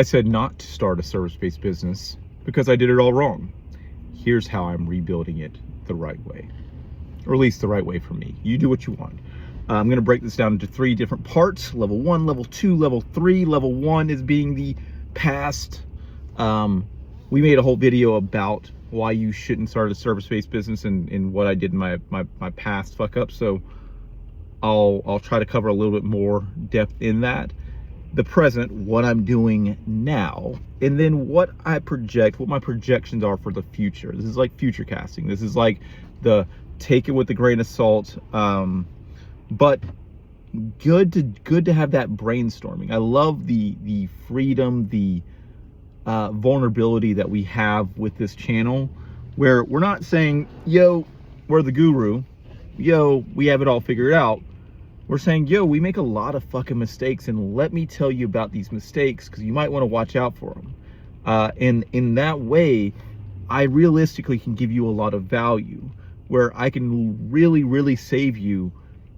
I said not to start a service-based business because I did it all wrong. Here's how I'm rebuilding it the right way, or at least the right way for me. You do what you want. I'm going to break this down into 3 different parts: level 1, level 2, level 3. Level 1 is being the past. We made a whole video about why you shouldn't start a service-based business and what I did in my past fuck up. So I'll try to cover a little bit more depth in that. The present, what I'm doing now, and then what I project, what my projections are for the future. This is like future casting. This is like the take it with a grain of salt, but good to have that brainstorming. I love the freedom, the vulnerability that we have with this channel, where we're not saying, yo, we're the guru, yo, we have it all figured out. We're saying, yo, we make a lot of fucking mistakes, and let me tell you about these mistakes because you might want to watch out for them. And in that way, I realistically can give you a lot of value, where I can really save you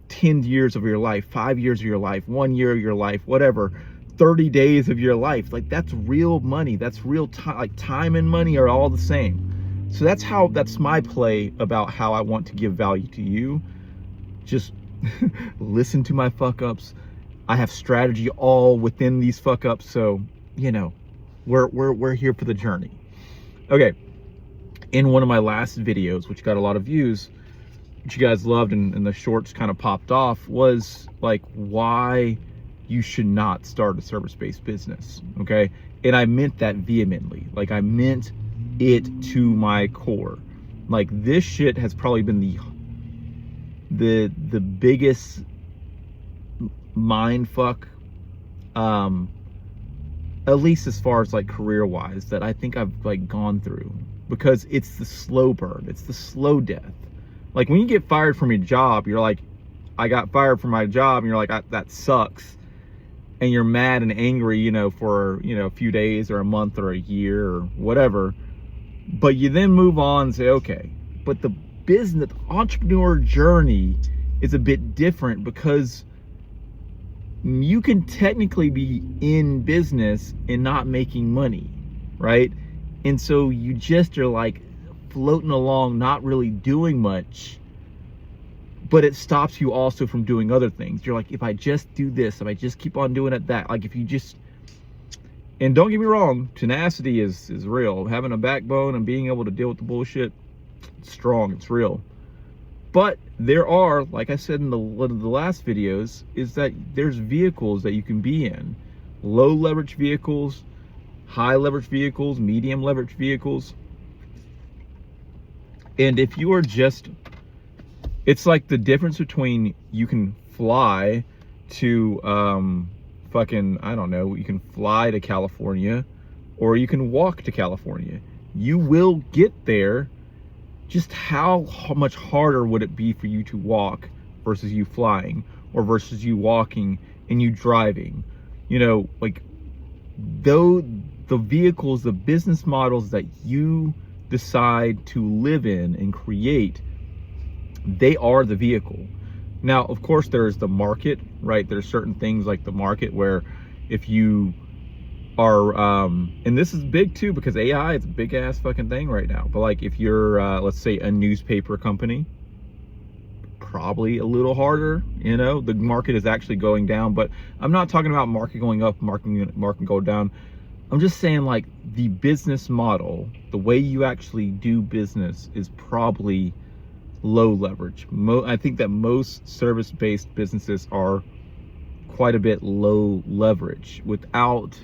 10 years of your life, 5 years of your life, 1 year of your life, whatever, 30 days of your life. Like, that's real money. That's real time. Like, time and money are all the same. So that's my play about how I want to give value to you. Just listen to my fuck ups. I have strategy all within these fuck ups, so you know, we're here for the journey. Okay, in one of my last videos, which got a lot of views, which you guys loved, and the shorts kind of popped off, was like why you should not start a service-based business. Okay, and I meant that vehemently. Like, I meant it to my core. Like, this shit has probably been the biggest mind fuck, at least as far as like career wise, that I think I've like gone through, because it's the slow burn, it's the slow death. Like, when you get fired from your job, you're like, I got fired from my job, and you're like, that sucks, and you're mad and angry, you know, for, you know, a few days or a month or a year or whatever, but you then move on and say, okay, but the business entrepreneur journey is a bit different, because you can technically be in business and not making money, right? And so you just are like floating along, not really doing much, but it stops you also from doing other things. You're like, if I just do this, if I just keep on doing it, that, like, if you just, and don't get me wrong, tenacity is real. Having a backbone and being able to deal with the bullshit, it's strong, it's real. But there are, like I said in one of the last videos, is that there's vehicles that you can be in. Low leverage vehicles, high leverage vehicles, medium leverage vehicles. And if you are just, it's like the difference between, you can fly to fucking, I don't know, you can fly to California, or you can walk to California. You will get there. Just how much harder would it be for you to walk versus you flying, or versus you walking and you driving? You know, like, though the vehicles, the business models that you decide to live in and create, they are the vehicle. Now, of course, there's the market, right? There's certain things like the market where if you are, and this is big too, because AI is a big ass fucking thing right now. But like, if you're, let's say, a newspaper company, probably a little harder, you know, the market is actually going down. But I'm not talking about market going up, market go down. I'm just saying, like, the business model, the way you actually do business, is probably low leverage. I think that most service-based businesses are quite a bit low leverage, without,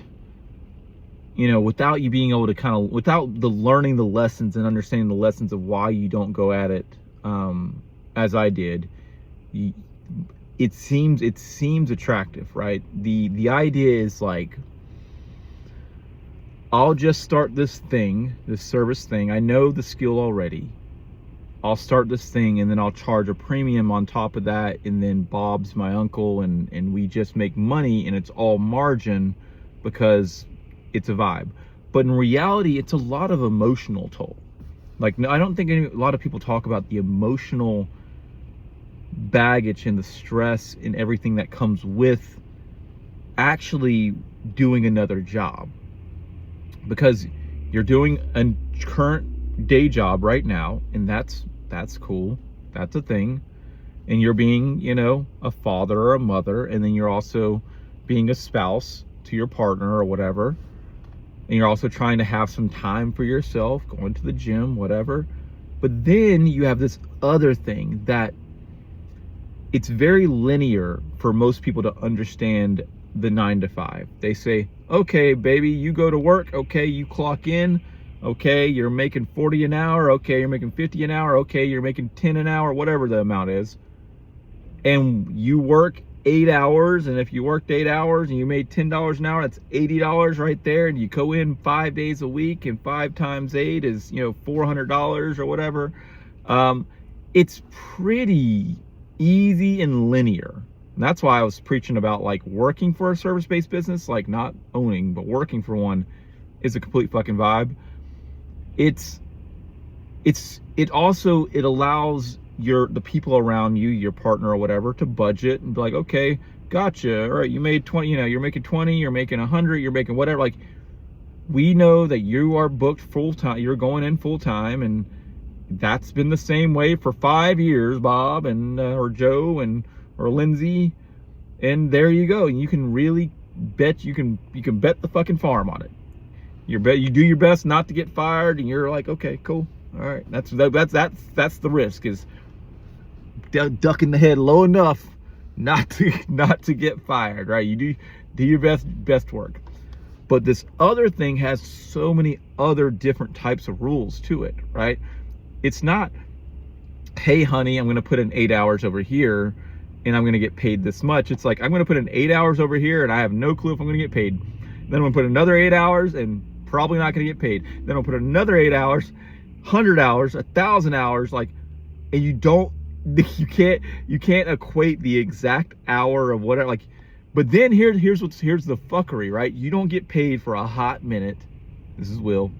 you know, without you being able to kind of, without the learning the lessons and understanding the lessons of why you don't go at it, as I did. It seems attractive, right? The idea is like, I'll just start this thing, this service thing. I know the skill already. I'll start this thing, and then I'll charge a premium on top of that, and then Bob's my uncle, and we just make money, and it's all margin because it's a vibe. But in reality, it's a lot of emotional toll. Like, I don't think a lot of people talk about the emotional baggage and the stress and everything that comes with actually doing another job. because you're doing a current day job right now, and that's cool. That's a thing. And you're being, a father or a mother, and then you're also being a spouse to your partner or whatever. And you're also trying to have some time for yourself, going to the gym, whatever. But then you have this other thing that it's very linear for most people to understand the 9 to 5. They say, okay, baby, you go to work. Okay, you clock in. Okay, you're making 40 an hour. Okay, you're making 50 an hour. Okay, you're making 10 an hour, whatever the amount is. And you work 8 hours. And if you worked 8 hours and you made $10 an hour, that's $80 right there. And you go in 5 days a week, and 5 times 8 is, $400 or whatever. It's pretty easy and linear. And that's why I was preaching about like working for a service-based business, like not owning, but working for one is a complete fucking vibe. It allows the people around you, your partner or whatever, to budget and be like, okay, gotcha. All right, you made 20, you're making 20, you're making 100, you're making whatever. Like, we know that you are booked full time, you're going in full time, and that's been the same way for 5 years, Bob and or Joe or Lindsay, and there you go. And you can really bet you can bet the fucking farm on it. You do your best not to get fired, and you're like, okay, cool, all right. That's the risk, is ducking the head low enough not to get fired, right? You do your best work. But this other thing has so many other different types of rules to it, right? It's not, hey, honey, I'm going to put in 8 hours over here and I'm going to get paid this much. It's like, I'm going to put in 8 hours over here and I have no clue if I'm going to get paid. Then I'm going to put another 8 hours and probably not going to get paid. Then I'll put another 8 hours, 100 hours, 1,000 hours, like, and you can't equate the exact hour of whatever, like, but then here's the fuckery, right? You don't get paid for a hot minute. This is Will.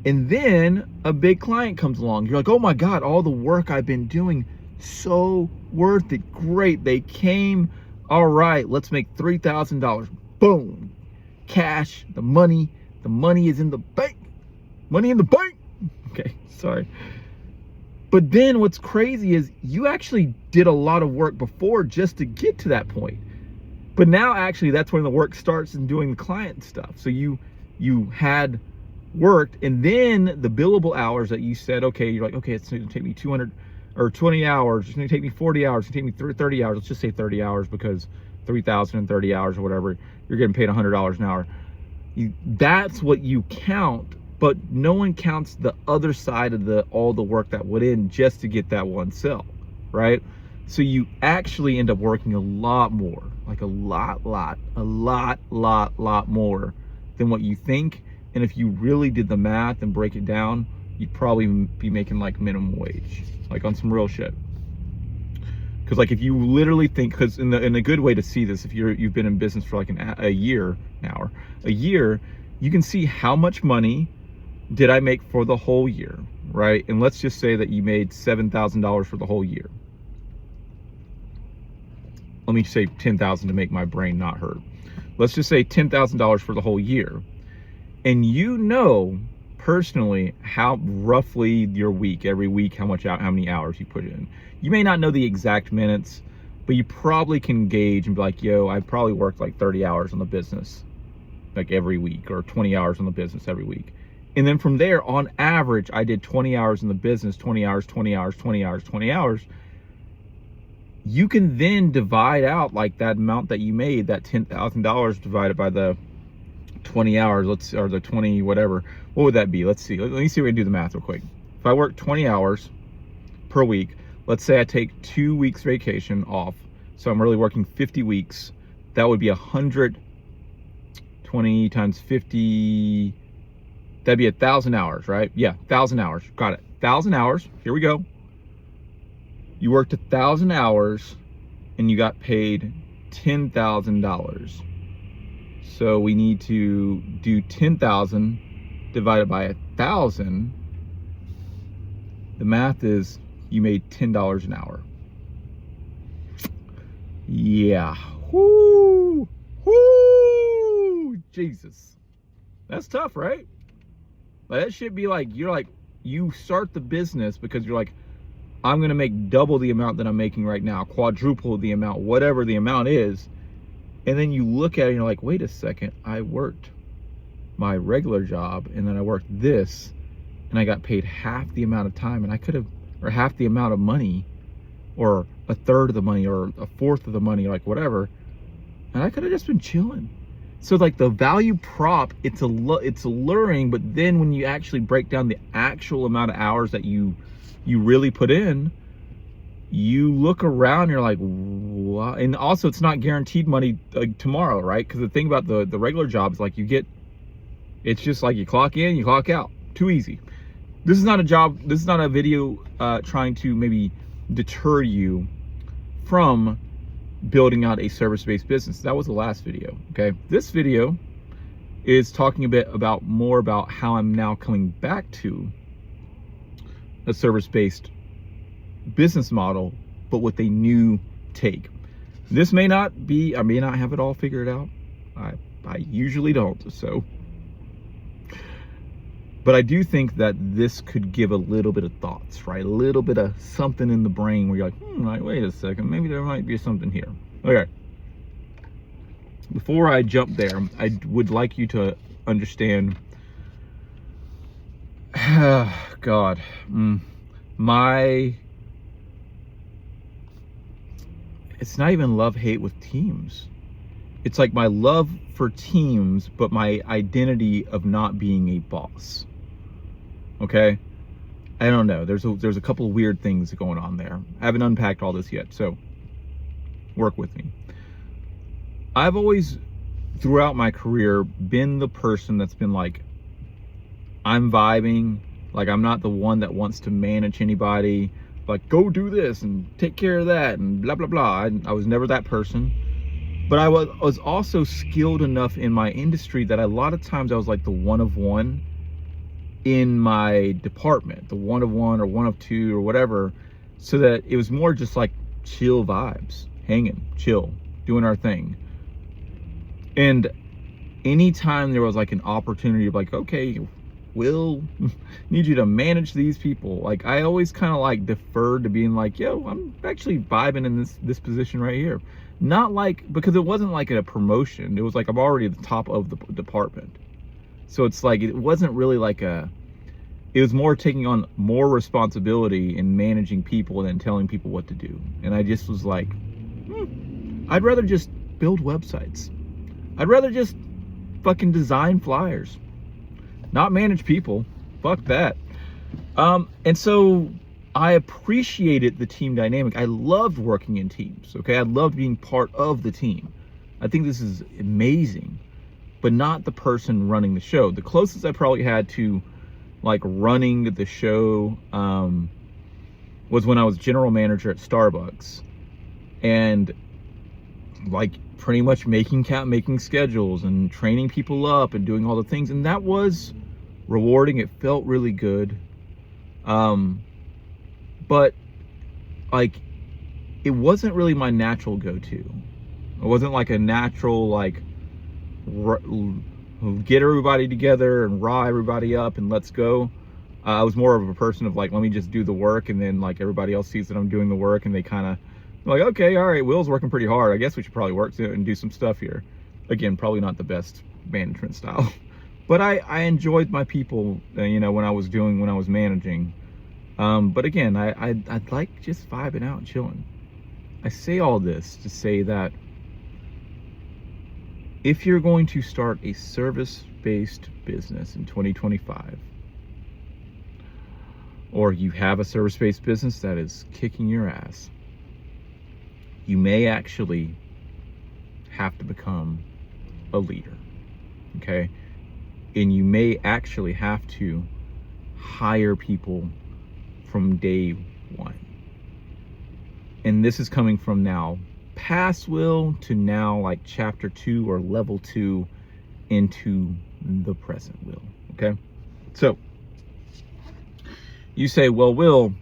And then a big client comes along. You're like, oh my God, all the work I've been doing, so worth it. Great. They came. All right, let's make $3,000. Boom. Cash, the money is in the bank. Money in the bank. Okay, sorry. But then what's crazy is you actually did a lot of work before just to get to that point. But now actually that's when the work starts and doing the client stuff. So you had worked, and then the billable hours that you said, okay, you're like, okay, it's going to take me 200 or 20 hours. It's going to take me 40 hours. It's going to take me 30 hours. Let's just say 30 hours, because 3,030 hours or whatever, you're getting paid $100 an hour. That's what you count, but no one counts the other side of all the work that went in just to get that one sale, right? So you actually end up working a lot more, like a lot more than what you think. And if you really did the math and break it down, you'd probably be making like minimum wage, like on some real shit. Because like if you literally think, because in a good way to see this, if you've been in business for like a year now, or a year, you can see how much money did I make for the whole year, right? And let's just say that you made $7,000 for the whole year. Let me say 10,000 to make my brain not hurt. Let's just say $10,000 for the whole year. And you know personally how roughly your week, every week, how many hours you put in. You may not know the exact minutes, but you probably can gauge and be like, yo, I probably worked like 30 hours on the business like every week, or 20 hours on the business every week. And then from there, on average, I did 20 hours in the business, 20 hours, 20 hours, 20 hours, 20 hours. You can then divide out like that amount that you made, that $10,000 divided by the 20 hours, or the 20 whatever. What would that be? Let's see. Let me see if we can do the math real quick. If I work 20 hours per week, let's say I take 2 weeks vacation off, so I'm really working 50 weeks. That would be 120 times 50. That'd be 1,000 hours, right? Yeah, 1,000 hours. Got it. 1,000 hours. Here we go. You worked 1,000 hours and you got paid $10,000. So we need to do 10,000 divided by 1,000. The math is you made $10 an hour. Yeah. Whoo! Whoo! Jesus. That's tough, right? Like, that should be like, you start the business because you're like, I'm going to make double the amount that I'm making right now, quadruple the amount, whatever the amount is. And then you look at it and you're like, wait a second, I worked my regular job and then I worked this and I got paid half the amount of time, and I could have, or half the amount of money, or a third of the money, or a fourth of the money, like whatever. And I could have just been chilling. So like the value prop, it's alluring, but then when you actually break down the actual amount of hours that you really put in, you look around and you're like, wow. And also it's not guaranteed money like tomorrow, right? Because the thing about the regular job is like it's just like you clock in, you clock out. Too easy. This is not a job, this is not a video trying to maybe deter you from building out a service-based business. That was the last video, okay? This video is talking a bit more about how I'm now coming back to a service-based business model, but with a new take. This may not be, I may not have it all figured out. I usually don't, so. But I do think that this could give a little bit of thoughts, right? A little bit of something in the brain where you're like, wait a second, maybe there might be something here. Okay. Before I jump there, I would like you to understand, God, it's not even love-hate with teams. It's like my love for teams, but my identity of not being a boss. Okay? I don't know. There's a couple of weird things going on there. I haven't unpacked all this yet, so work with me. I've always, throughout my career, been the person that's been like, I'm vibing. Like, I'm not the one that wants to manage anybody. Like, go do this and take care of that and blah, blah, blah. I was never that person. But I was also skilled enough in my industry that a lot of times I was like the one of one in my department, the one of one or one of two or whatever, so that it was more just like chill vibes, hanging, chill, doing our thing. And anytime there was like an opportunity of like, okay, we'll need you to manage these people, like I always kind of like deferred to being like, yo, I'm actually vibing in this position right here. Not like, because it wasn't like a promotion, it was like I'm already at the top of the department. So it's like, it wasn't really like it was more taking on more responsibility in managing people than telling people what to do. And I just was like, I'd rather just build websites. I'd rather just fucking design flyers, not manage people. Fuck that. And so I appreciated the team dynamic. I loved working in teams, okay? I loved being part of the team. I think this is amazing, but not the person running the show. The closest I probably had to like running the show was when I was general manager at Starbucks, and like pretty much making schedules and training people up and doing all the things. And that was rewarding. It felt really good. But like, it wasn't really my natural go-to. It wasn't like a natural, like, get everybody together and raw everybody up and let's go. I was more of a person of like, let me just do the work, and then like everybody else sees that I'm doing the work and they kind of like, okay, all right, Will's working pretty hard. I guess we should probably work and do some stuff here. Again, probably not the best management style, but I enjoyed my people, when I was managing. But again, I'd like just vibing out and chilling. I say all this to say that if you're going to start a service-based business in 2025, or you have a service-based business that is kicking your ass, you may actually have to become a leader, okay? And you may actually have to hire people from day one. And this is coming from now past Will to now like chapter 2 or level 2 into the present Will, okay? So you say, well, Will,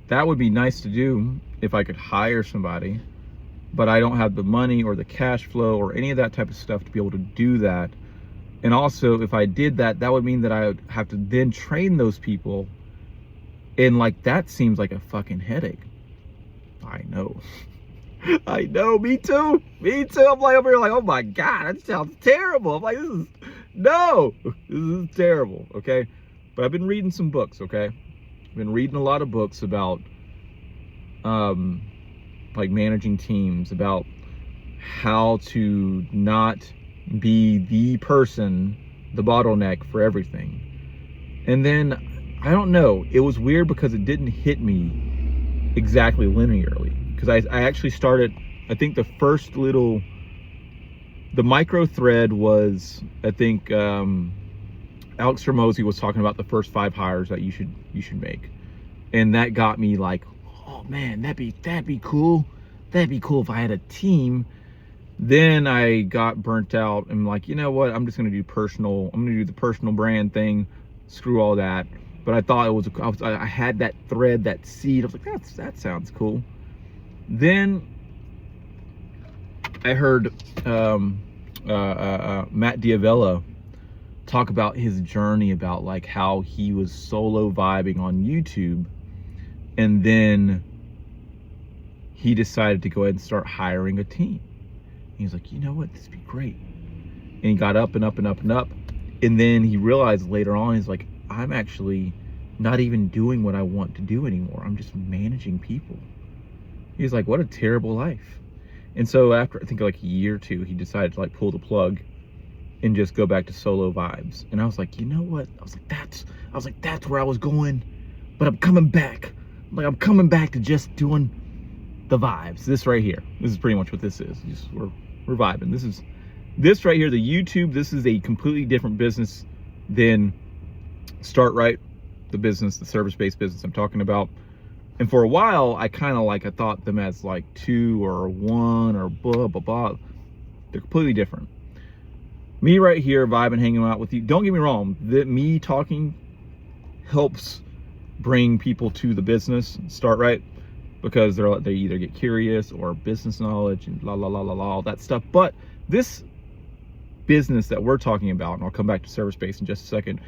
that would be nice to do if I could hire somebody, but I don't have the money or the cash flow or any of that type of stuff to be able to do that. And also, if I did that, that would mean that I would have to then train those people. And like, that seems like a fucking headache. I know. I know, me too. Me too. I'm like over here like, oh my God, that sounds terrible. I'm like, this is terrible, okay? But I've been reading some books, okay? I've been reading a lot of books about like managing teams, about how to not be the person, the bottleneck for everything. And then, I don't know, it was weird because it didn't hit me exactly linearly. Because I actually started, I think the micro thread was, I think Alex Hormozi was talking about the first 5 hires that you should make. And that got me like, oh man, that'd be cool. That'd be cool if I had a team. Then I got burnt out and like, you know what? I'm just gonna do the personal brand thing. Screw all that. But I thought I had that thread, that seed. I was like, that sounds cool. Then I heard Matt D'Avella talk about his journey, about like how he was solo vibing on YouTube, and then he decided to go ahead and start hiring a team. He was like, you know what, this would be great. And he got up and up and up and up. And then he realized later on, he's like, I'm actually not even doing what I want to do anymore. I'm just managing people. He's like, what a terrible life. And so after, I think like a year or two, he decided to like pull the plug and just go back to solo vibes. And I was like, you know what? I was like, that's where I was going, but I'm coming back. Like, I'm coming back to just doing the vibes. This right here. This is pretty much what this is. We're vibing. This right here, the YouTube, this is a completely different business than Start Right, the service-based business I'm talking about. And for a while, I thought them as like 2 or 1 or blah, blah, blah. They're completely different. Me right here, vibing, hanging out with you. Don't get me wrong, me talking helps bring people to the business, Start Right, because they either get curious or business knowledge and all that stuff. But this business that we're talking about, and I'll come back to service-based in just a second,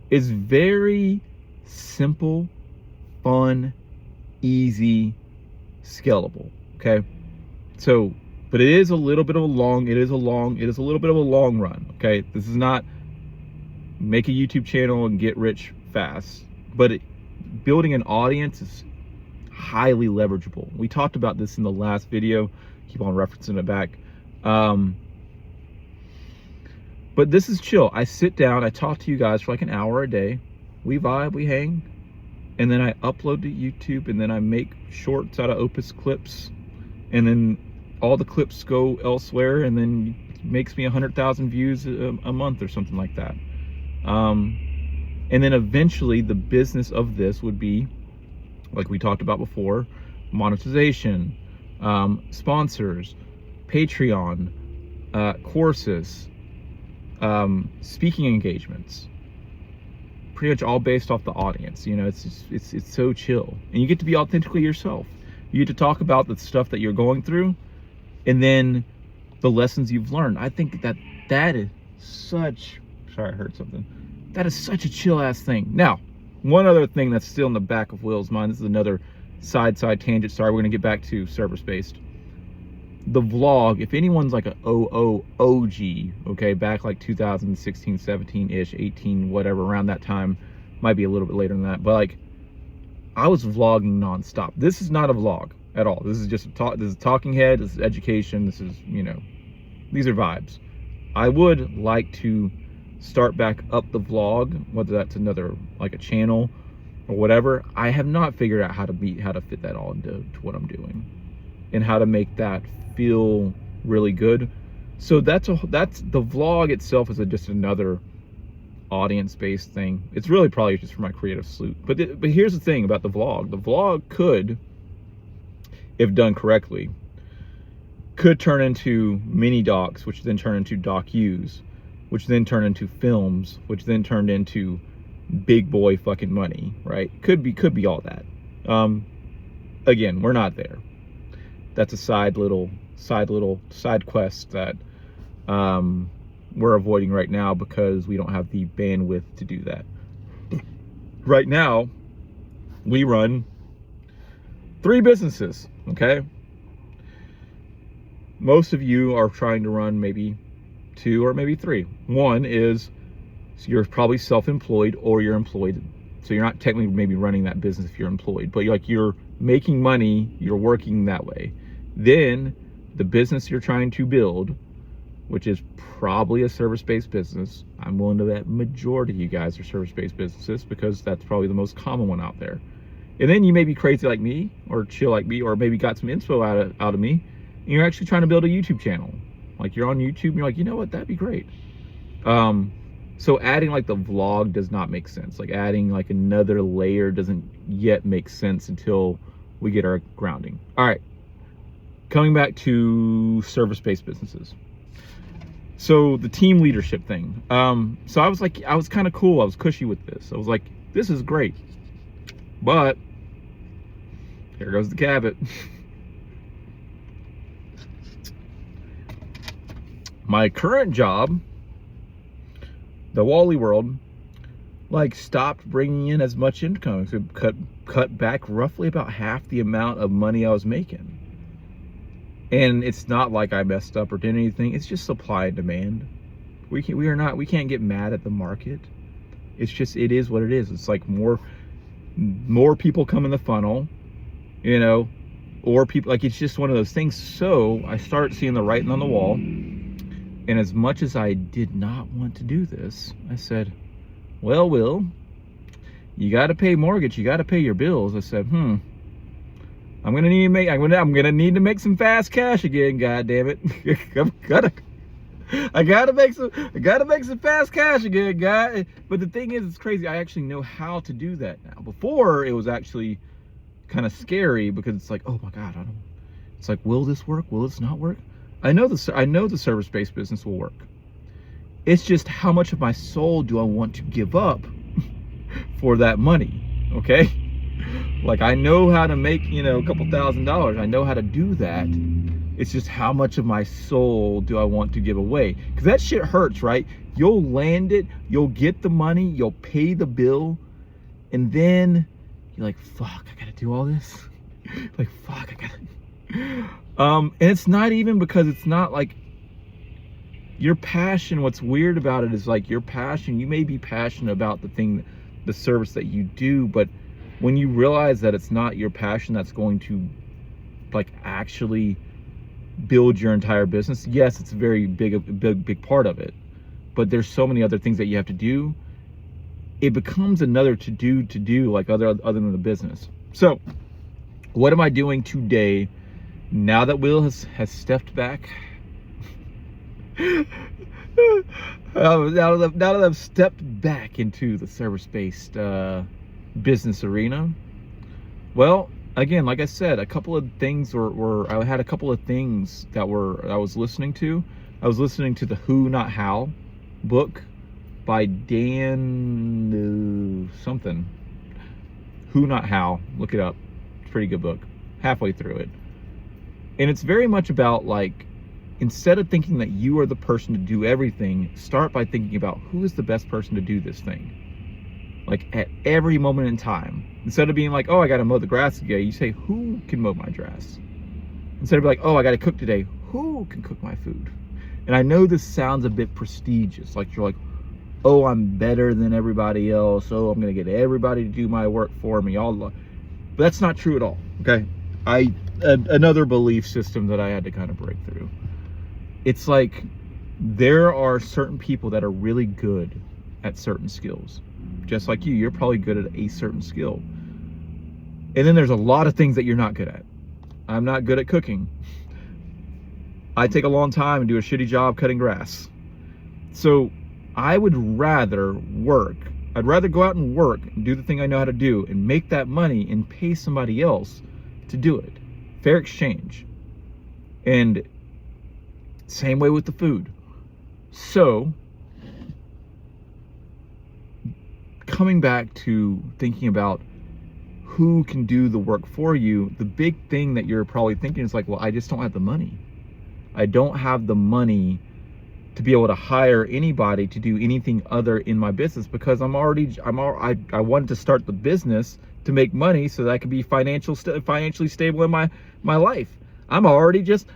is very simple, fun, easy, scalable. Okay, so, but it is a little bit of a long run. Okay, this is not make a YouTube channel and get rich fast, but building an audience is highly leverageable. We talked about this in the last video. Keep on referencing it back. But this is chill. I sit down, I talk to you guys for like an hour a day. We vibe, we hang, and then I upload to YouTube, and then I make shorts out of Opus clips, and then all the clips go elsewhere, and then it makes me 100,000 views a month or something like that. And then eventually the business of this would be, like we talked about before, monetization, sponsors, Patreon, courses, speaking engagements, pretty much all based off the audience. You know, it's so chill, and you get to be authentically yourself. You get to talk about the stuff that you're going through, and then the lessons you've learned. I think that is such, sorry, I heard something. That is such a chill ass thing. Now, one other thing that's still in the back of Will's mind, this is another side tangent. Sorry, we're gonna get back to service-based. The vlog, if anyone's like a OG, okay, back like 2016, 17-ish, 18, whatever, around that time, might be a little bit later than that, but like, I was vlogging nonstop. This is not a vlog at all. This is just this is talking head, this is education, this is, you know, these are vibes. I would like to start back up the vlog, whether that's another, like a channel or whatever. I have not figured out how to fit that all into what I'm doing, and how to make that feel really good. So that's the vlog itself is just another audience-based thing. It's really probably just for my creative salute. But here's the thing about the vlog. The vlog could, if done correctly, could turn into mini docs, which then turn into docu-s, which then turn into films, which then turned into big boy fucking money, right? Could be all that. Again, we're not there. That's a side quest that we're avoiding right now because we don't have the bandwidth to do that. Right now, we run 3 businesses, okay? Most of you are trying to run maybe 2 or maybe 3. One is, so you're probably self-employed or you're employed. So you're not technically maybe running that business if you're employed, but you're making money, you're working that way. Then the business you're trying to build, which is probably a service-based business. I'm willing to bet majority of you guys are service-based businesses because that's probably the most common one out there. And then you may be crazy like me or chill like me or maybe got some info out of me and you're actually trying to build a YouTube channel. Like you're on YouTube and you're like, you know what, that'd be great. So adding like the vlog does not make sense. Like adding like another layer doesn't yet make sense until we get our grounding. All right, coming back to service-based businesses. So the team leadership thing. So I was kind of cool. I was cushy with this. I was like, this is great. But here goes the caveat. My current job, the Wally World, like stopped bringing in as much income. So cut back roughly about half the amount of money I was making. And it's not like I messed up or did anything. It's just supply and demand. We can't get mad at the market. It's just, it is what it is. It's like more people come in the funnel, you know, or people, like, it's just one of those things. So I started seeing the writing on the wall. And as much as I did not want to do this, I said, well, Will, you got to pay mortgage. You got to pay your bills. I said, I'm gonna need to make some fast cash again. God damn it! I gotta make some fast cash again, guy. But the thing is, it's crazy. I actually know how to do that now. Before, it was actually kind of scary because it's like, oh my God, it's like, will this work? Will this not work? I know the service-based business will work. It's just how much of my soul do I want to give up for that money? Okay. Like I know how to make, you know, a couple $1,000s. I know how to do that. It's just how much of my soul do I want to give away? Because that shit hurts, right? You'll land it, you'll get the money, you'll pay the bill, and then you're like, fuck, I gotta do all this. Like, fuck, I gotta. And it's not even because it's not like your passion. What's weird about it is like your passion, you may be passionate about the service that you do, but when you realize that it's not your passion that's going to like actually build your entire business, yes, it's a very big part of it, but there's so many other things that you have to do. It becomes another to do like other than the business. So what am I doing today now that Will has stepped back? Now that I've stepped back into the service-based business arena, well, again, like I said, a couple of things I had a couple of things that I was listening to. I was listening to the Who Not How book by Dan something. Who Not How. Look it up. It's a pretty good book. Halfway through it. And it's very much about like, instead of thinking that you are the person to do everything, start by thinking about who is the best person to do this thing. Like at every moment in time. Instead of being like, oh, I got to mow the grass today, you say, who can mow my grass? Instead of like, oh, I got to cook today, who can cook my food? And I know this sounds a bit prestigious. Like you're like, oh, I'm better than everybody else. Oh, I'm going to get everybody to do my work for me. But that's not true at all. Okay. Another belief system that I had to kind of break through. It's like there are certain people that are really good at certain skills. Just like you're probably good at a certain skill. And then there's a lot of things that you're not good at. I'm not good at cooking. I take a long time and do a shitty job cutting grass. So I would rather work. I'd rather go out and work and do the thing I know how to do and make that money and pay somebody else to do it. Fair exchange. And same way with the food. So coming back to thinking about who can do the work for you, the big thing that you're probably thinking is like, well, I just don't have the money. I don't have the money to be able to hire anybody to do anything other in my business, because I wanted to start the business to make money so that I could be financially stable in my life. I'm already just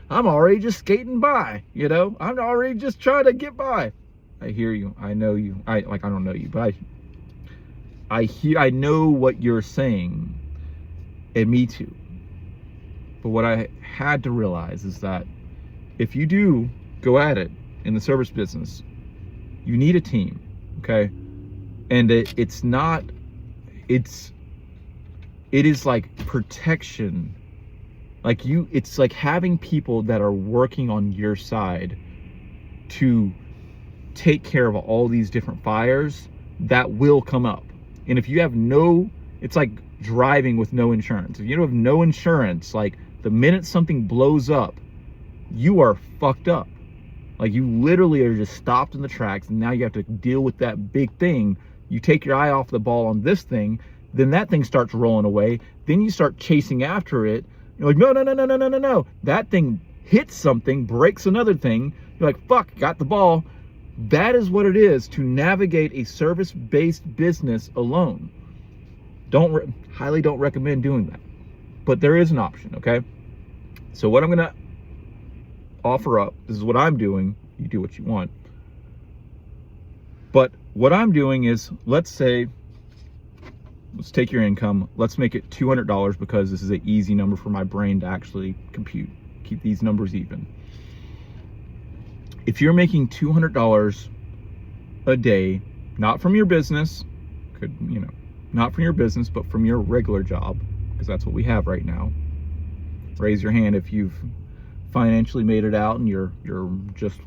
skating by, you know. I'm already just trying to get by. I hear you. I know you. I don't know you, but I know what you're saying, and me too. But what I had to realize is that if you do go at it in the service business, you need a team, okay? And it is like protection. It's like having people that are working on your side to take care of all these different fires that will come up. And if you have it's like driving with no insurance. If you have no insurance, like the minute something blows up, you are fucked up. Like you literally are just stopped in the tracks, and now you have to deal with that big thing. You take your eye off the ball on this thing, then that thing starts rolling away. Then you start chasing after it. You're like, no. That thing hits something, breaks another thing. You're like, fuck, got the ball. That is what it is to navigate a service-based business alone. Highly don't recommend doing that. But there is an option, okay? So what I'm gonna offer up, this is what I'm doing. You do what you want. But what I'm doing is, let's take your income. Let's make it $200, because this is an easy number for my brain to actually compute. Keep these numbers even. If you're making $200 a day, not from your business, not from your business, but from your regular job, because that's what we have right now. Raise your hand if you've financially made it out and you're just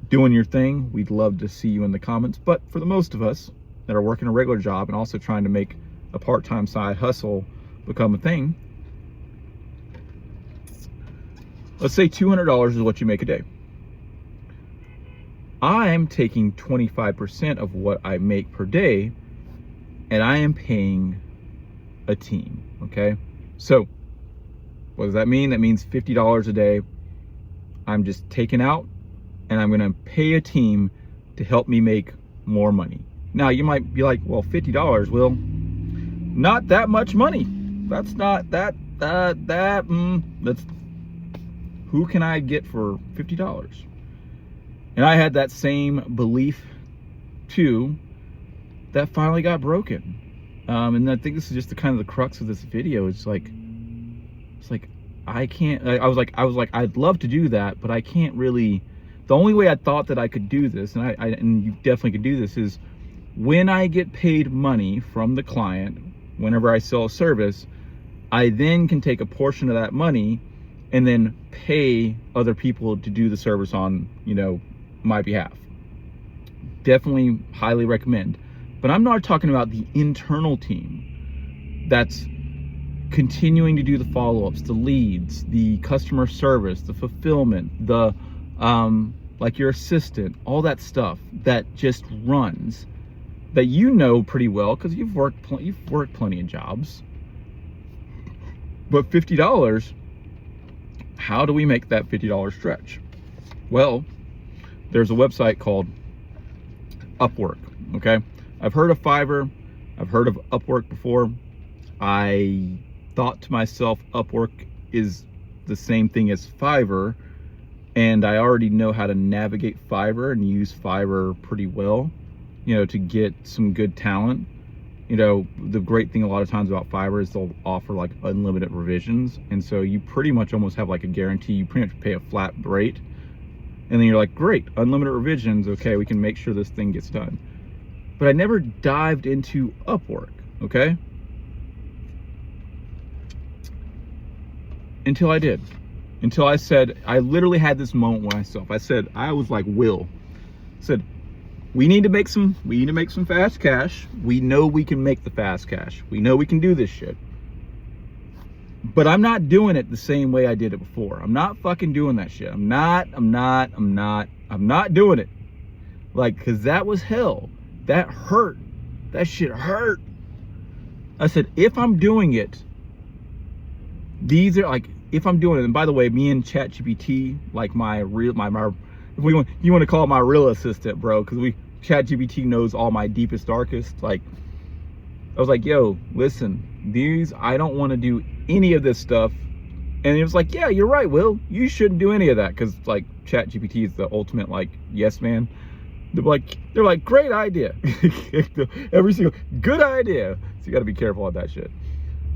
doing your thing. We'd love to see you in the comments. But for the most of us that are working a regular job and also trying to make a part-time side hustle become a thing, let's say $200 is what you make a day. I'm taking 25% of what I make per day, and I am paying a team, okay? So what does that mean? That means $50 a day I'm just taking out, and I'm gonna pay a team to help me make more money. Now you might be like, well, $50, Will, not that much money. That's not that's who can I get for $50? And I had that same belief too that finally got broken. And I think this is just the crux of this video. It's like I can't. I was like I'd love to do that, but I can't really. The only way I thought that I could do this, and you definitely could do this, is when I get paid money from the client, whenever I sell a service, I then can take a portion of that money and then pay other people to do the service on, my behalf. Definitely highly recommend. But I'm not talking about the internal team that's continuing to do the follow-ups, the leads, the customer service, the fulfillment, the like your assistant, all that stuff that just runs, that you know pretty well because you've worked plenty of jobs. But $50, how do we make that $50 stretch? Well, there's a website called Upwork, okay? I've heard of Fiverr, I've heard of Upwork before. I thought to myself, Upwork is the same thing as Fiverr, and I already know how to navigate Fiverr and use Fiverr pretty well, to get some good talent. The great thing a lot of times about Fiverr is they'll offer like unlimited revisions, and so you pretty much almost have like a guarantee. You pretty much pay a flat rate, and then you're like, great, unlimited revisions, okay, we can make sure this thing gets done. But I never dived into Upwork, okay? Until I did. Until I said, I literally had this moment with myself. I was like, Will, I said, we need to make some fast cash. We know we can make the fast cash. We know we can do this shit. But I'm not doing it the same way I did it before. I'm not fucking doing that shit. I'm not doing it. Cause that was hell. That hurt. That shit hurt. I said, if I'm doing it, if I'm doing it, and by the way, me and ChatGPT, like my if you want to call it my real assistant, bro, because ChatGPT knows all my deepest, darkest. Like, I was like, yo, listen, I don't want to do any of this stuff. And it was like, yeah, you're right, Will. You shouldn't do any of that, because like ChatGPT is the ultimate like yes man. They're like, great idea. Every single good idea. So you got to be careful of that shit.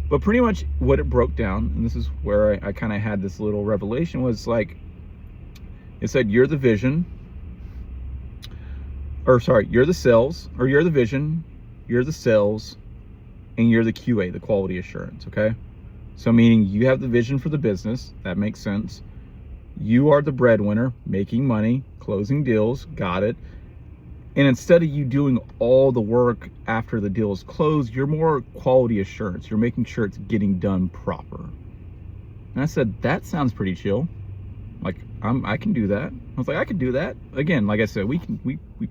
But pretty much what it broke down, and this is where I kind of had this little revelation, was like, it said you're the vision, or sorry, you're the sales, or you're the vision, you're the sales, and you're the QA, the quality assurance, okay? So meaning you have the vision for the business, that makes sense. You are the breadwinner, making money, closing deals, got it. And instead of you doing all the work after the deal is closed, you're more quality assurance. You're making sure it's getting done proper. And I said, that sounds pretty chill. Like, I can do that. I was like, I could do that. Again, like I said, we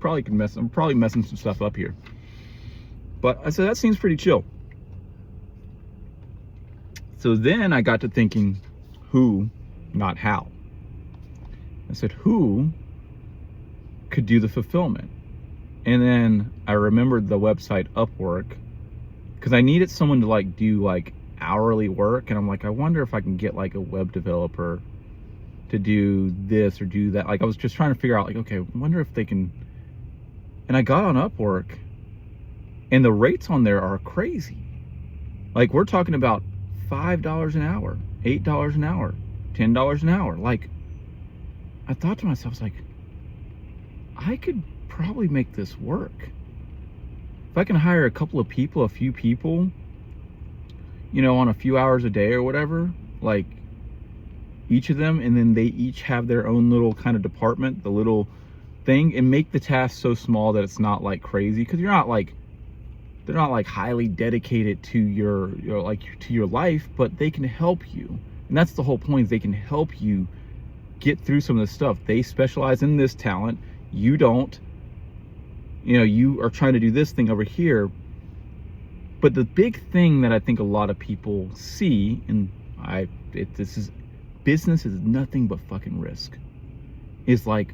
probably can I'm probably messing some stuff up here. But I said, that seems pretty chill. So then I got to thinking, who, not how. I said, who could do the fulfillment? And then I remembered the website Upwork, because I needed someone to like do like hourly work. And I'm like, I wonder if I can get like a web developer to do this or do that. Like, I was just trying to figure out like, okay, I wonder if they can. And I got on Upwork, and the rates on there are crazy. Like, we're talking about $5 an hour, $8 an hour, $10 an hour. Like, I thought to myself, I was like, I could probably make this work. If I can hire a few people, you know, on a few hours a day or whatever, like each of them, and then they each have their own little kind of department, the little thing, and make the task so small that it's not like crazy, because they're not like highly dedicated to your to your life, but they can help you. And that's the whole point, is they can help you get through some of this stuff. They specialize in this talent, you don't. You know, you are trying to do this thing over here. But the big thing that I think a lot of people see, and business is nothing but fucking risk, is like,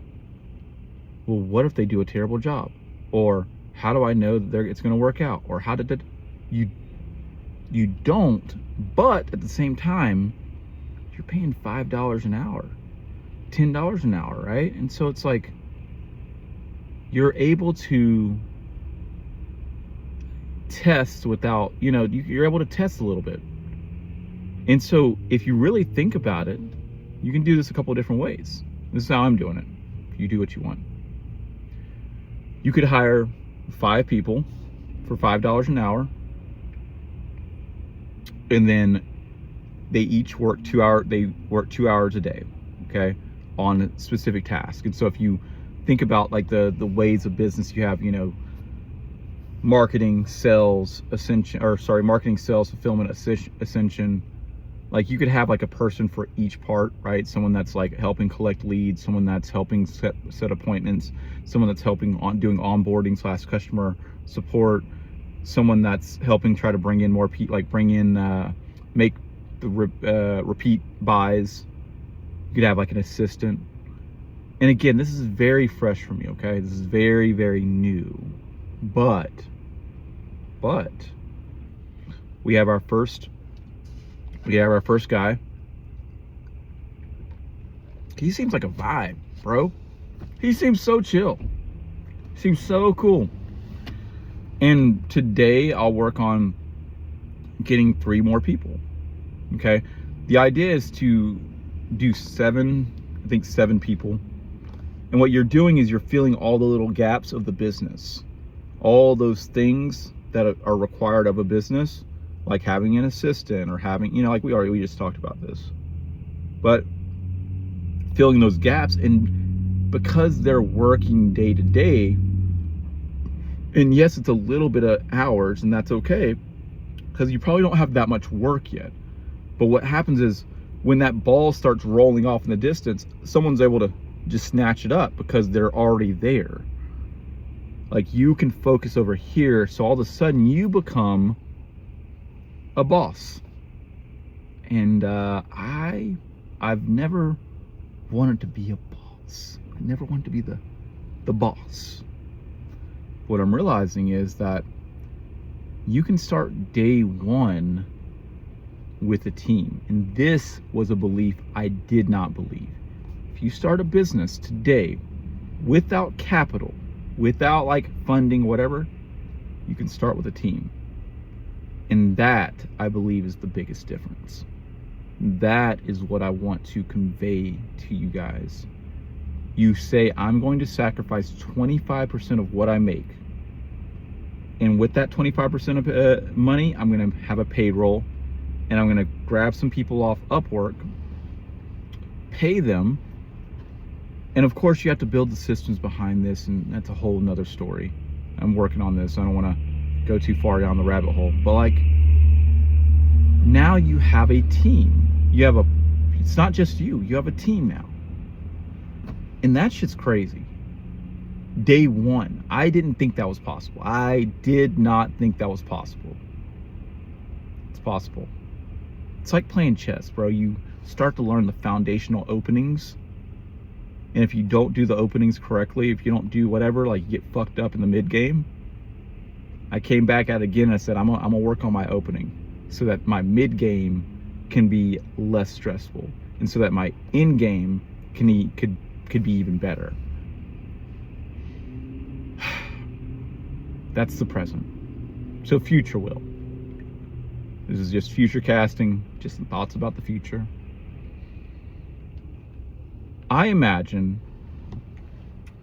well, what if they do a terrible job? Or how do I know that it's going to work out? Or how did you don't, but at the same time, you're paying $5 an hour, $10 an hour, right? And so it's like, you're able to test without, you know, you're able to test a little bit. And so if you really think about it, you can do this a couple of different ways. This is how I'm doing it. You do what you want. You could hire 5 people for $5 an hour, and then they each work 2 hours a day, okay, on a specific task. And so if you think about like the ways of business, you have, you know, marketing, sales, marketing, sales, fulfillment, ascension. Like, you could have like a person for each part, right? Someone that's like helping collect leads, someone that's helping set appointments, someone that's helping doing onboarding / customer support, someone that's helping try to bring in more people, like make the repeat buys. You could have like an assistant. And again, this is very fresh for me, okay? This is very, very new. But we have our first guy. He seems like a vibe, bro. He seems so chill. Seems so cool. And today I'll work on getting 3 more people, okay? The idea is to do 7 people. And what you're doing is you're filling all the little gaps of the business. All those things that are required of a business, like having an assistant or having, you know, like we just talked about this. But filling those gaps, and because they're working day to day, and yes, it's a little bit of hours, and that's okay, because you probably don't have that much work yet. But what happens is when that ball starts rolling off in the distance, someone's able to just snatch it up because they're already there. Like, you can focus over here, so all of a sudden you become a boss. And I've never wanted to be a boss. I never wanted to be the boss. What I'm realizing is that you can start day one with a team. And this was a belief I did not believe. If you start a business today without capital, without like funding, whatever, you can start with a team. And that, I believe, is the biggest difference. That is what I want to convey to you guys. You say, I'm going to sacrifice 25% of what I make. And with that 25% of money, I'm going to have a payroll, and I'm going to grab some people off Upwork, pay them. And of course, you have to build the systems behind this, and that's a whole nother story. I'm working on this. I don't want to go too far down the rabbit hole, but like, now you have a team. It's not just you have a team now. And that shit's crazy. Day one, I didn't think that was possible. I did not think that was possible. It's possible. It's like playing chess, bro. You start to learn the foundational openings. And if you don't do the openings correctly, if you don't do whatever, like you get fucked up in the mid game. I came back at it again and I said, I'm gonna work on my opening so that my mid game can be less stressful, and so that my end game could be even better. That's the present. So future will. This is just future casting, just some thoughts about the future. I imagine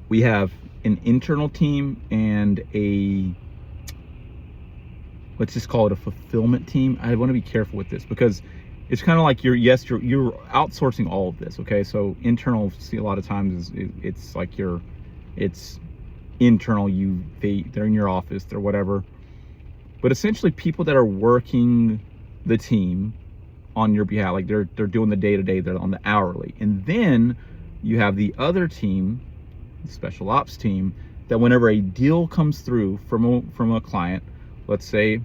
we have an internal team and let's just call it a fulfillment team. I want to be careful with this because it's kind of like you're outsourcing all of this. Okay, so internal, see, a lot of times it's like it's internal. They're in your office, they're whatever. But essentially, people that are working the team on your behalf, like they're doing the day-to-day, they're on the hourly, and then you have the other team, the special ops team, that whenever a deal comes through from a client, let's say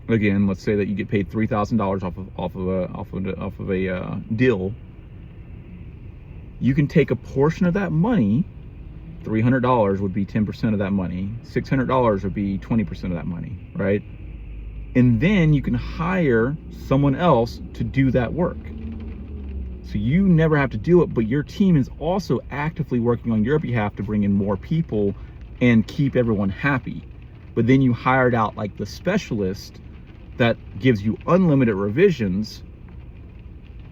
that you get paid $3,000 off of a deal, you can take a portion of that money. $300 would be 10% of that money. $600 would be 20% of that money, right? And then you can hire someone else to do that work. So you never have to do it, but your team is also actively working on your behalf to bring in more people and keep everyone happy. But then you hired out like the specialist that gives you unlimited revisions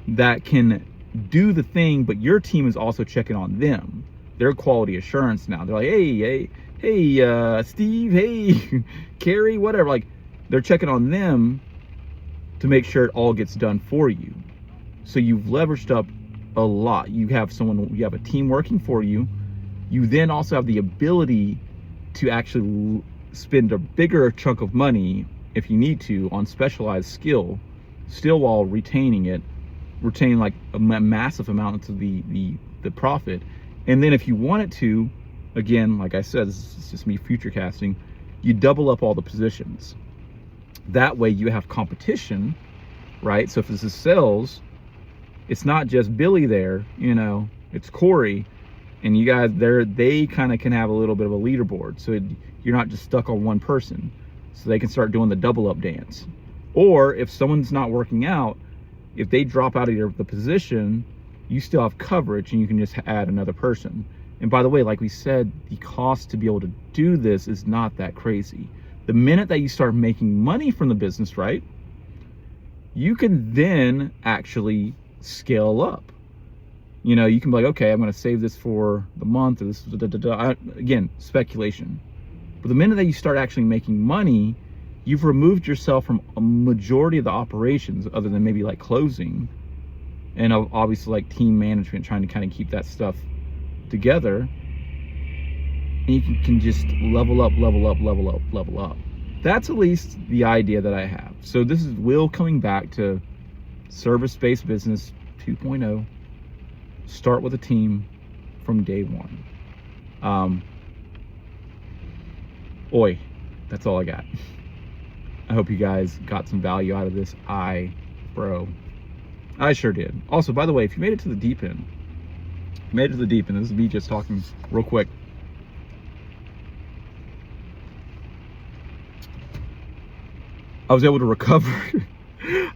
that can do the thing, but your team is also checking on them. Their quality assurance now. They're like, hey, Steve, hey, Carrie, whatever. Like, they're checking on them to make sure it all gets done for you. So you've leveraged up a lot. You have a team working for you. You then also have the ability to actually spend a bigger chunk of money if you need to on specialized skill, still while retaining like a massive amount of the profit. And then if you wanted to, again, like I said, this is just me future casting, you double up all the positions. That way you have competition, right? So if this is sales, it's not just Billy there, it's Corey, and you guys they kind of can have a little bit of a leaderboard. So you're not just stuck on one person. So they can start doing the double up dance. Or if someone's not working out, if they drop out of the position, you still have coverage and you can just add another person. And by the way, like we said, the cost to be able to do this is not that crazy. The minute that you start making money from the business, right, you can then actually scale up. You can be like, okay, I'm going to save this for the month, or this, again, speculation. But the minute that you start actually making money, you've removed yourself from a majority of the operations, other than maybe like closing, and obviously like team management, trying to kind of keep that stuff together. And you can just level up. That's at least the idea that I have. So this is Will coming back to service-based business 2.0. Start with a team from day one. That's all I got. I hope you guys got some value out of this. I sure did. Also, by the way, if you made it to the deep end, Made it to the deep end. This is me just talking real quick. I was able to recover.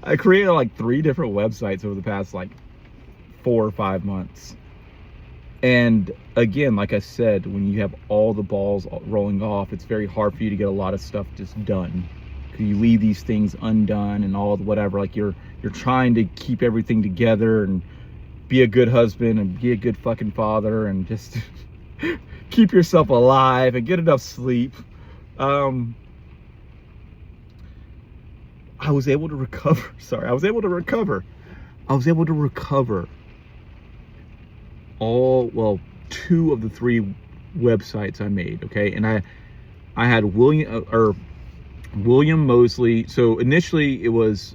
I created like 3 different websites over the past like 4 or 5 months. And again, like I said, when you have all the balls rolling off, it's very hard for you to get a lot of stuff just done. Because you leave these things undone and all the whatever. Like you're trying to keep everything together and be a good husband and be a good fucking father and just keep yourself alive and get enough sleep. I was able to recover. Sorry, I was able to recover all, well, 2 of the 3 websites I made, okay? And I had William Mosley. So initially it was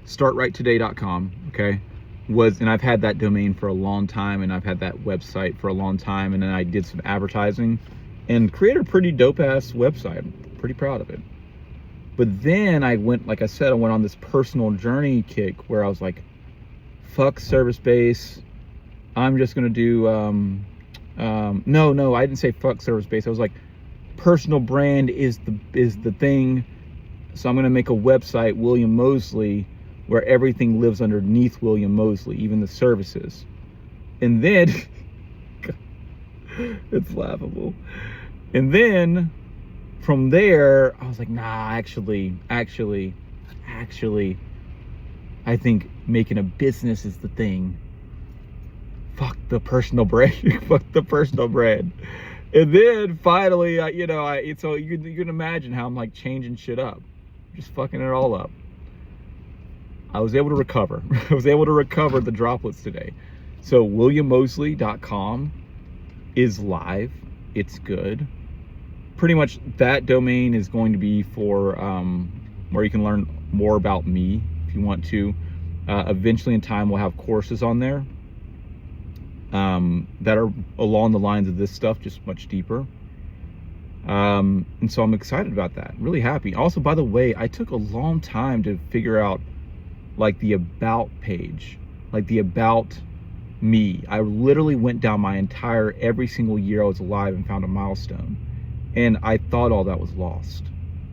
startrighttoday.com, okay? And I've had that domain for a long time, and I've had that website for a long time, and then I did some advertising and created a pretty dope ass website. I'm pretty proud of it. But then I went, like I said, I went on this personal journey kick where I was like, fuck service base. I'm just gonna do no, I didn't say fuck service base. I was like, personal brand is the thing. So I'm gonna make a website, William Mosley, where everything lives underneath William Mosley, even the services. And then it's laughable. And then from there, I was like, nah, actually, I think making a business is the thing. Fuck the personal brand. Fuck the personal brand. And then finally, so you can imagine how I'm like changing shit up, just fucking it all up. I was able to recover. I was able to recover the droplets today. So WilliamMosley.com is live. It's good. Pretty much that domain is going to be for where you can learn more about me if you want to. Eventually in time we'll have courses on there that are along the lines of this stuff, just much deeper. And so I'm excited about that. Really happy. Also, by the way, I took a long time to figure out like the about page, like the about me. I literally went down every single year I was alive and found a milestone. And I thought all that was lost.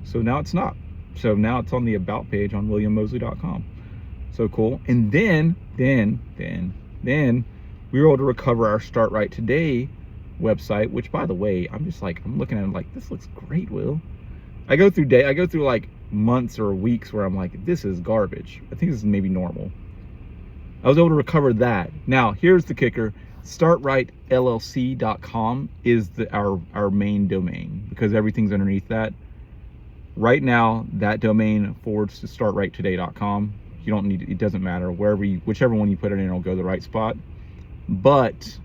So now it's not. So now it's on the about page on WilliamMosley.com. So cool. And then we were able to recover our Start Right Today website, which by the way, I'm looking at it like, this looks great, Will. I go through like months or weeks where I'm like, this is garbage. I think this is maybe normal. I was able to recover that. Now, here's the kicker. StartRightLLC.com is our main domain because everything's underneath that. Right now, that domain forwards to StartRightToday.com. You don't need it. It doesn't matter. Whichever one you put it in, it'll go to the right spot. But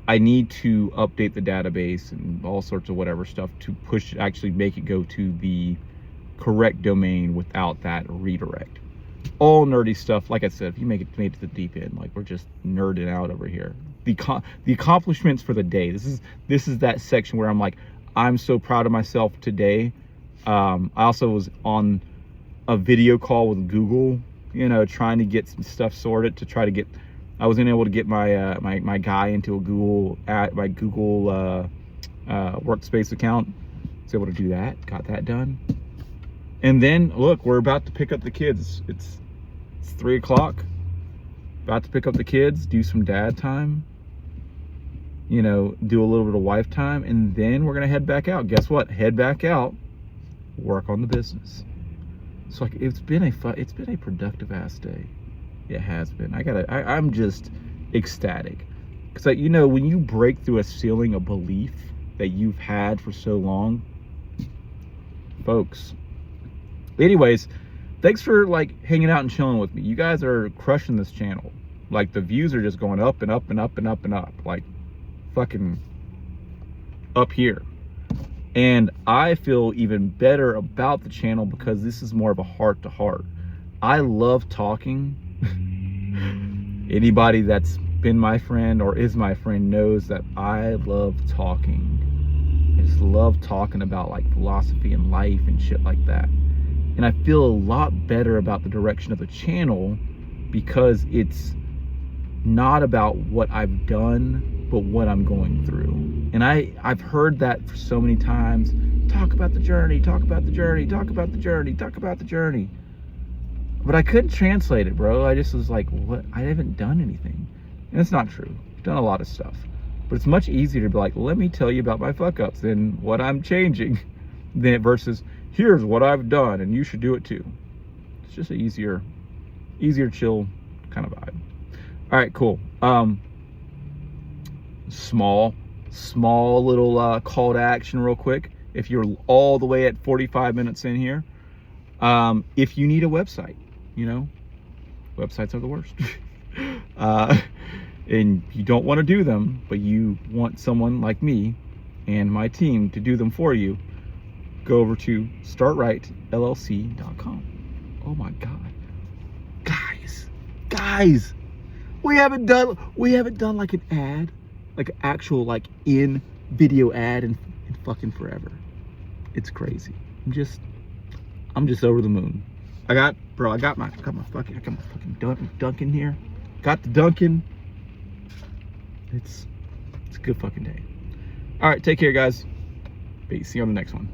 I need to update the database and all sorts of whatever stuff to actually make it go to the correct domain without that redirect. All nerdy stuff. Like I said, if you made it to the deep end, like we're just nerding out over here. The accomplishments for the day. This is that section where I'm like, I'm so proud of myself today. I also was on a video call with Google, trying to get some stuff sorted to try to get. I wasn't able to get my my guy into my Google workspace account. I was able to do that. Got that done. And then look, we're about to pick up the kids. It's 3 o'clock. About to pick up the kids, do some dad time. Do a little bit of wife time, and then we're gonna head back out. Guess what? Head back out. Work on the business. So like, it's been a productive ass day. It has been. I'm just ecstatic because when you break through a ceiling of belief that you've had for so long, folks. Anyways, thanks for like hanging out and chilling with me. You guys are crushing this channel. Like the views are just going up and up and up and up and up, like fucking up here. And I feel even better about the channel because this is more of a heart to heart. I love talking. Anybody that's been my friend or is my friend knows that I love talking. I just love talking about like philosophy and life and shit like that. And I feel a lot better about the direction of the channel because it's not about what I've done, but what I'm going through. And I've heard that for so many times. Talk about the journey, talk about the journey, talk about the journey, talk about the journey. But I couldn't translate it, bro. I just was like, what? I haven't done anything. And it's not true. I've done a lot of stuff. But it's much easier to be like, let me tell you about my fuck ups than what I'm changing, than versus here's what I've done and you should do it too. It's just an easier, chill kind of vibe. All right, cool. Small little call to action real quick. If you're all the way at 45 minutes in here, if you need a website, websites are the worst. And you don't want to do them, but you want someone like me and my team to do them for you, go over to startrightllc.com. Oh my God. Guys, we haven't done like an ad, like an actual like in video ad in fucking forever. It's crazy. I'm just over the moon. I got my fucking Dunkin' here. Got the Dunkin'. It's a good fucking day. All right, take care, guys. Peace. See you on the next one.